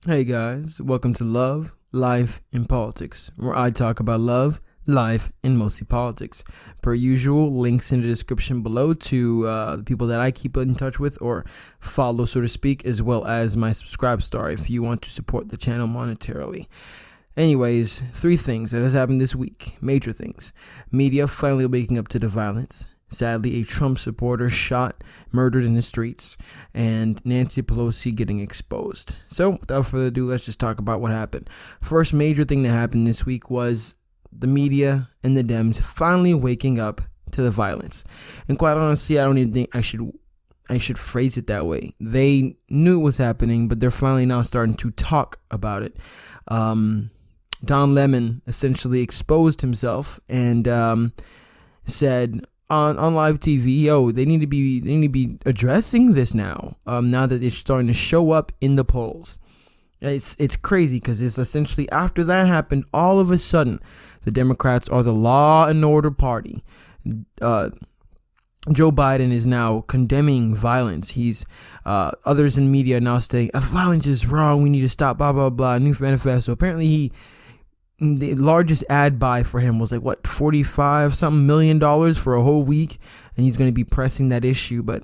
Hey guys, welcome to Love, Life, and Politics, where I talk about love, life, and mostly politics. Per usual, links in the description below to the people that I keep in touch with or follow, so to speak, as well as my subscribe star if you want to support the channel monetarily. Anyways, 3 things that has happened this week, major things. Media finally waking up to the violence. Sadly, a Trump supporter shot, murdered in the streets, and Nancy Pelosi getting exposed. So, without further ado, let's just talk about what happened. First major thing that happened this week was the media and the Dems finally waking up to the violence. And quite honestly, I don't even think I should phrase it that way. They knew it was happening, but they're finally now starting to talk about it. Don Lemon essentially exposed himself and said on live TV, they need to be addressing this now. Now that it's starting to show up in the polls, it's crazy because it's essentially after that happened, all of a sudden, the Democrats are the law and order party. Joe Biden is now condemning violence. He's others in media now saying violence is wrong. We need to stop. Blah blah blah. New manifesto. Apparently, the largest ad buy for him was like $45 million for a whole week, and he's going to be pressing that issue. But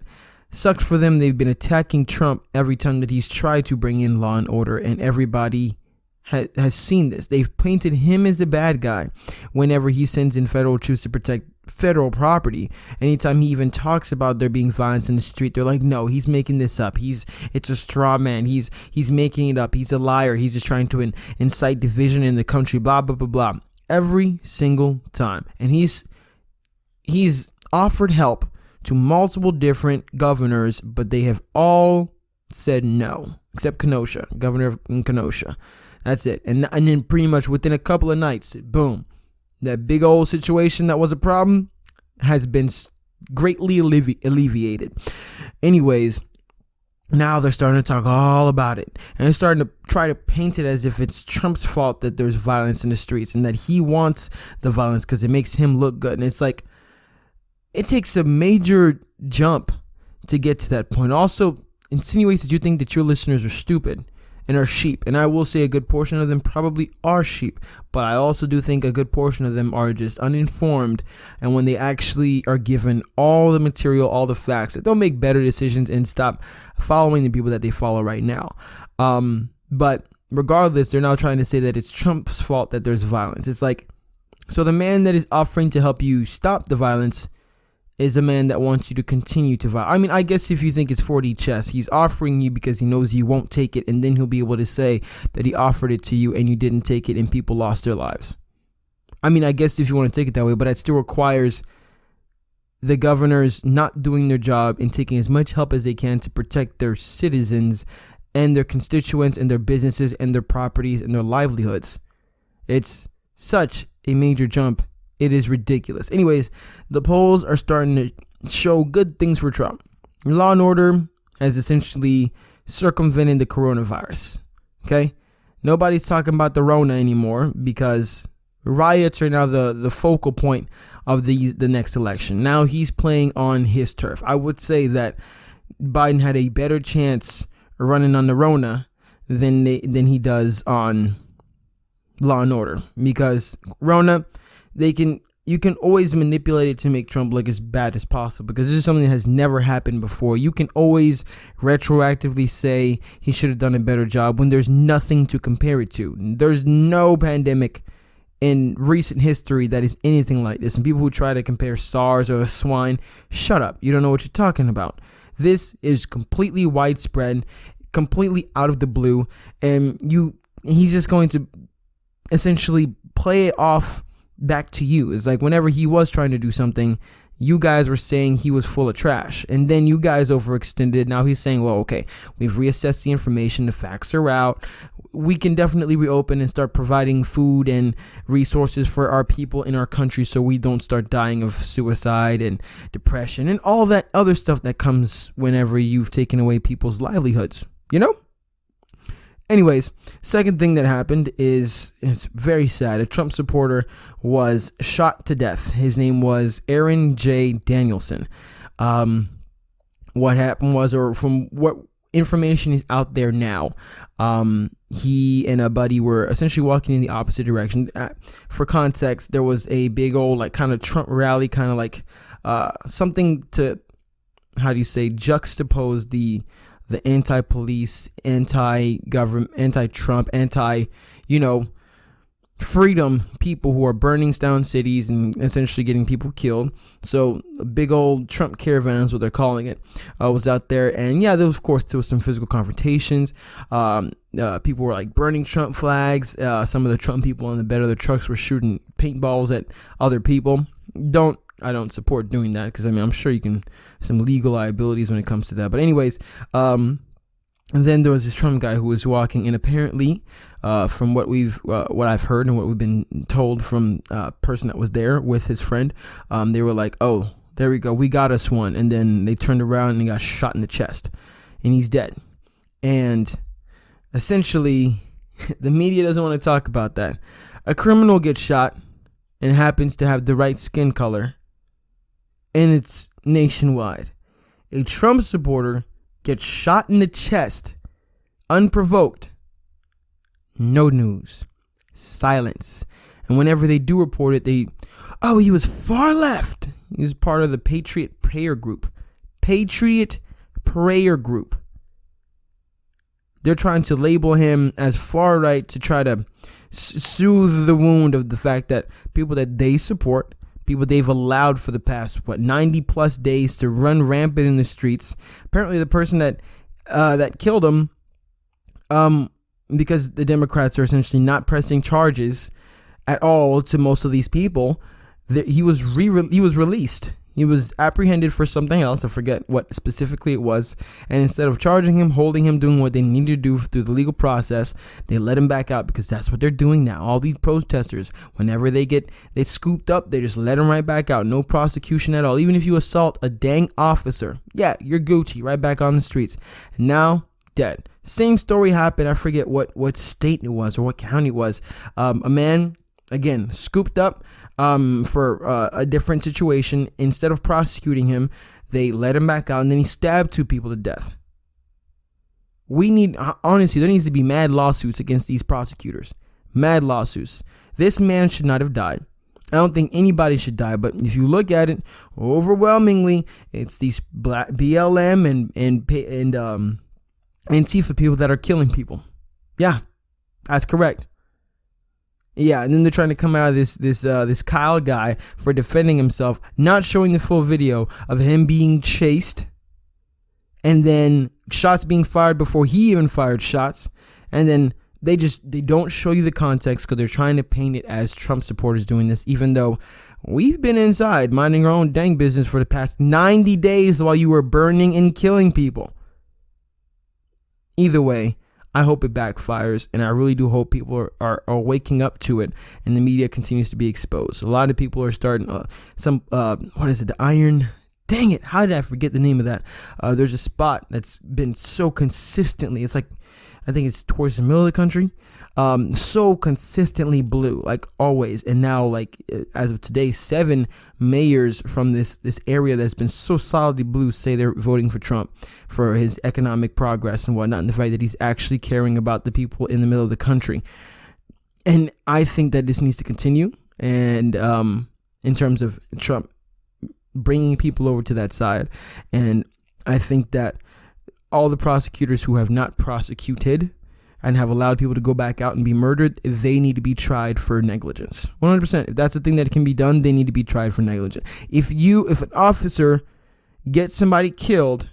sucks for them. They've been attacking Trump every time that he's tried to bring in law and order, and everybody has seen this. They've painted him as the bad guy whenever he sends in federal troops to protect federal property. Anytime he even talks about there being violence in the street, they're like, no, he's making this up. It's a straw man. He's making it up. He's a liar. He's just trying to incite division in the country. Blah blah blah blah. Every single time, and he's offered help to multiple different governors, but they have all said no, except Kenosha, governor in Kenosha. That's it. And then pretty much within a couple of nights, boom, that big old situation that was a problem has been greatly alleviated. Anyways, now they're starting to talk all about it. And they're starting to try to paint it as if it's Trump's fault that there's violence in the streets and that he wants the violence because it makes him look good. And it's like, it takes a major jump to get to that point. Also, insinuates that you think that your listeners are stupid and are sheep. And I will say a good portion of them probably are sheep, but I also do think a good portion of them are just uninformed. And when they actually are given all the material, all the facts, they'll make better decisions and stop following the people that they follow right now. But regardless, they're now trying to say that it's Trump's fault that there's violence. It's like, so the man that is offering to help you stop the violence is a man that wants you to continue to violate. I mean, I guess if you think it's 4D chess, he's offering you because he knows you won't take it, and then he'll be able to say that he offered it to you and you didn't take it and people lost their lives. I mean, I guess if you want to take it that way, but it still requires the governors not doing their job and taking as much help as they can to protect their citizens and their constituents and their businesses and their properties and their livelihoods. It's such a major jump. It is ridiculous. Anyways, the polls are starting to show good things for Trump. Law and order has essentially circumvented the coronavirus. Okay? Nobody's talking about the Rona anymore because riots are now the focal point of the next election. Now he's playing on his turf. I would say that Biden had a better chance running on the Rona than he does on law and order, because Rona, you can always manipulate it to make Trump look as bad as possible, because this is something that has never happened before. You can always retroactively say he should have done a better job when there's nothing to compare it to. There's no pandemic in recent history that is anything like this. And people who try to compare SARS or the swine, shut up. You don't know what you're talking about. This is completely widespread, completely out of the blue, and he's just going to essentially play it off back to you. It's like whenever he was trying to do something, you guys were saying he was full of trash, and then you guys overextended. Now he's saying, well, okay, we've reassessed the information, the facts are out, we can definitely reopen and start providing food and resources for our people in our country so we don't start dying of suicide and depression and all that other stuff that comes whenever you've taken away people's livelihoods, you know? Anyways, second thing that happened is very sad. A Trump supporter was shot to death. His name was Aaron J. Danielson. What happened was, or from what information is out there now. He and a buddy were essentially walking in the opposite direction. For context, there was a big old like kind of Trump rally, kind of like something to, how do you say, juxtapose the anti-police, anti-government, anti-Trump, freedom people who are burning down cities and essentially getting people killed. So a big old Trump caravan is what they're calling it, was out there. And yeah, there was some physical confrontations. People were like burning Trump flags. Some of the Trump people on the bed of their trucks were shooting paintballs at other people. I don't support doing that, because I'm sure you can, some legal liabilities when it comes to that. But anyways, and then there was this Trump guy who was walking, and apparently, from what I've heard and what we've been told from a person that was there with his friend, they were like, "Oh, there we go, we got us one." And then they turned around and he got shot in the chest, and he's dead. And essentially, the media doesn't want to talk about that. A criminal gets shot and happens to have the right skin color, and it's nationwide. A Trump supporter gets shot in the chest, unprovoked. No news. Silence. And whenever they do report it, he was far left. He was part of the Patriot Prayer Group. Patriot Prayer Group. They're trying to label him as far right to try to soothe the wound of the fact that people that they support, people they've allowed for the past 90 plus days to run rampant in the streets. Apparently, the person that killed him, because the Democrats are essentially not pressing charges at all to most of these people, he was released. He was apprehended for something else. I forget what specifically it was. And instead of charging him, holding him, doing what they need to do through the legal process, they let him back out, because that's what they're doing now. All these protesters, whenever they scooped up, they just let them right back out. No prosecution at all. Even if you assault a dang officer, yeah, you're Gucci, right back on the streets. And now, dead. Same story happened. I forget what state it was or what county it was. A man, again, scooped up for a different situation. Instead of prosecuting him, they let him back out, and then he stabbed 2 people to death. Honestly, there needs to be mad lawsuits against these prosecutors. Mad lawsuits. This man should not have died. I don't think anybody should die, but if you look at it, overwhelmingly, it's these black BLM and Antifa people that are killing people. Yeah, that's correct. Yeah, and then they're trying to come out of this Kyle guy for defending himself, not showing the full video of him being chased, and then shots being fired before he even fired shots, and then they don't show you the context, because they're trying to paint it as Trump supporters doing this, even though we've been inside minding our own dang business for the past 90 days while you were burning and killing people. Either way, I hope it backfires, and I really do hope people are waking up to it, and the media continues to be exposed. A lot of people are starting the Iron, dang it, how did I forget the name of that? There's a spot that's been so consistently, it's like, I think it's towards the middle of the country, so consistently blue, like always. And now, like, as of today, 7 mayors from this area that's been so solidly blue say they're voting for Trump for his economic progress and whatnot, and the fact that he's actually caring about the people in the middle of the country. And I think that this needs to continue. And in terms of Trump bringing people over to that side, and I think that all the prosecutors who have not prosecuted and have allowed people to go back out and be murdered, they need to be tried for negligence. 100%. If that's the thing that can be done, they need to be tried for negligence. If an officer gets somebody killed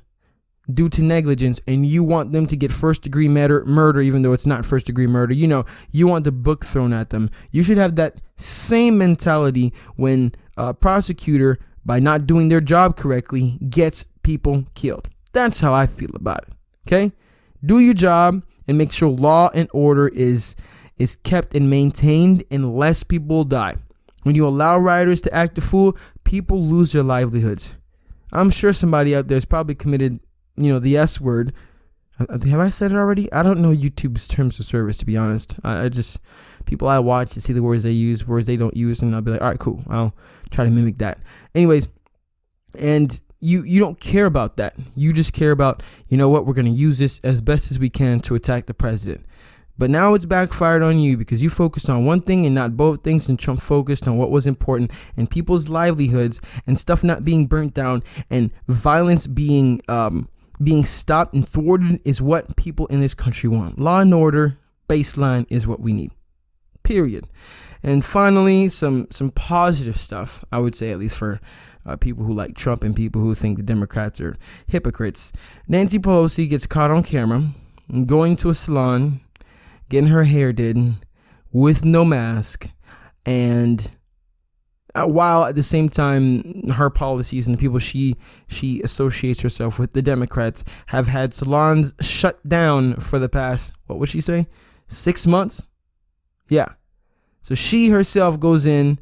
due to negligence and you want them to get first-degree murder, even though it's not first-degree murder, you want the book thrown at them. You should have that same mentality when a prosecutor, by not doing their job correctly, gets people killed. That's how I feel about it. Okay? Do your job and make sure law and order is kept and maintained, and less people die. When you allow rioters to act a fool, people lose their livelihoods. I'm sure somebody out there has probably committed, the S word. Have I said it already? I don't know YouTube's terms of service, to be honest. I just, people I watch to see the words they use, words they don't use, and I'll be like, all right, cool. I'll try to mimic that. Anyways, and you don't care about that. You just care about, you know what, we're going to use this as best as we can to attack the president. But now it's backfired on you because you focused on one thing and not both things, and Trump focused on what was important and people's livelihoods and stuff not being burnt down and violence being stopped and thwarted is what people in this country want. Law and order, baseline is what we need. Period. And finally, some positive stuff, I would say, at least for people who like Trump and people who think the Democrats are hypocrites. Nancy Pelosi gets caught on camera going to a salon, getting her hair did with no mask, and while at the same time her policies and the people she associates herself with, the Democrats, have had salons shut down for the past, what would she say, 6 months? Yeah. So she herself goes in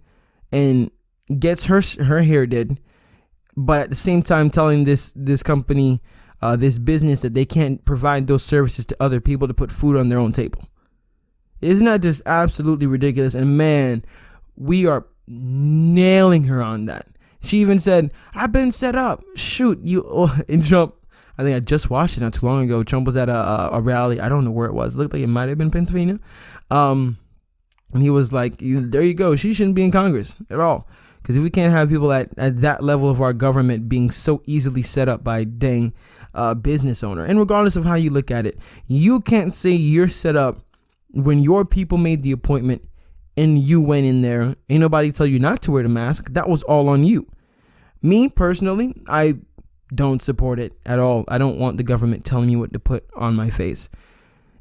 and gets her hair did, but at the same time telling this company, this business, that they can't provide those services to other people to put food on their own table. Isn't that just absolutely ridiculous? And man, we are nailing her on that. She even said, I've been set up. Shoot, in Trump, I think I just watched it not too long ago. Trump was at a rally. I don't know where it was. It looked like it might have been Pennsylvania. And he was like, there you go. She shouldn't be in Congress at all. Because if we can't have people at that level of our government being so easily set up by dang business owner. And regardless of how you look at it, you can't say you're set up when your people made the appointment and you went in there. Ain't nobody tell you not to wear the mask. That was all on you. Me personally, I don't support it at all. I don't want the government telling me what to put on my face.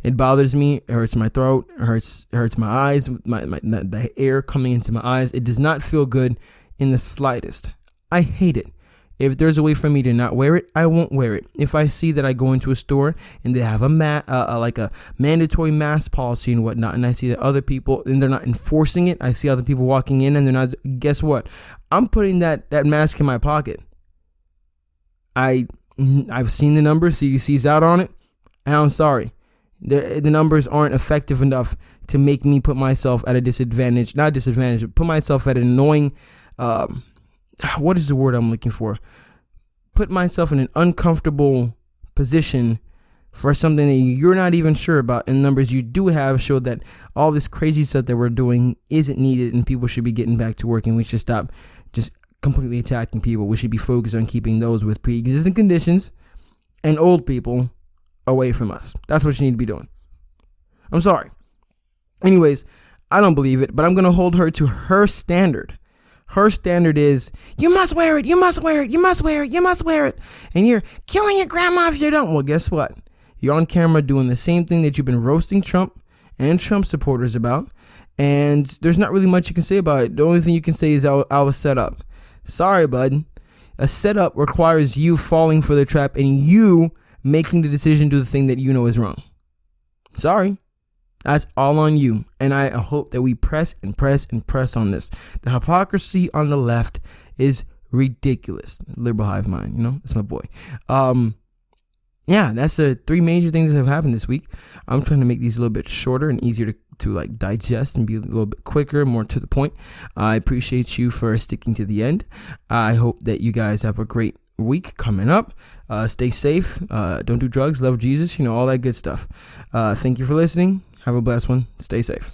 It bothers me. It hurts my throat. It hurts my eyes. The air coming into my eyes. It does not feel good in the slightest. I hate it. If there's a way for me to not wear it, I won't wear it. If I see that I go into a store and they have like a mandatory mask policy and whatnot, and I see that other people, and they're not enforcing it, I see other people walking in and they're not, guess what? I'm putting that mask in my pocket. I've seen the numbers, CDC's out on it, and I'm sorry. The numbers aren't effective enough to make me put myself at a disadvantage, not disadvantage, but put myself at an annoying, what is the word I'm looking for? Put myself in an uncomfortable position for something that you're not even sure about. And numbers you do have show that all this crazy stuff that we're doing isn't needed and people should be getting back to work, and we should stop just completely attacking people. We should be focused on keeping those with pre-existing conditions and old people away from us. That's what you need to be doing. I'm sorry. Anyways, I don't believe it, but I'm going to hold her to her standard. Her standard is, you must wear it, you must wear it, you must wear it, you must wear it. And you're killing your grandma if you don't. Well, guess what? You're on camera doing the same thing that you've been roasting Trump and Trump supporters about. And there's not really much you can say about it. The only thing you can say is I was set up. Sorry, bud. A setup requires you falling for the trap and you making the decision to do the thing that you know is wrong. Sorry. That's all on you. And I hope that we press and press and press on this. The hypocrisy on the left is ridiculous. Liberal hive mind, that's my boy. Yeah, that's the three major things that have happened this week. I'm trying to make these a little bit shorter and easier to like digest and be a little bit quicker, more to the point. I appreciate you for sticking to the end. I hope that you guys have a great week coming up. Stay safe. Don't do drugs. Love Jesus. All that good stuff. Thank you for listening. Have a blessed one. Stay safe.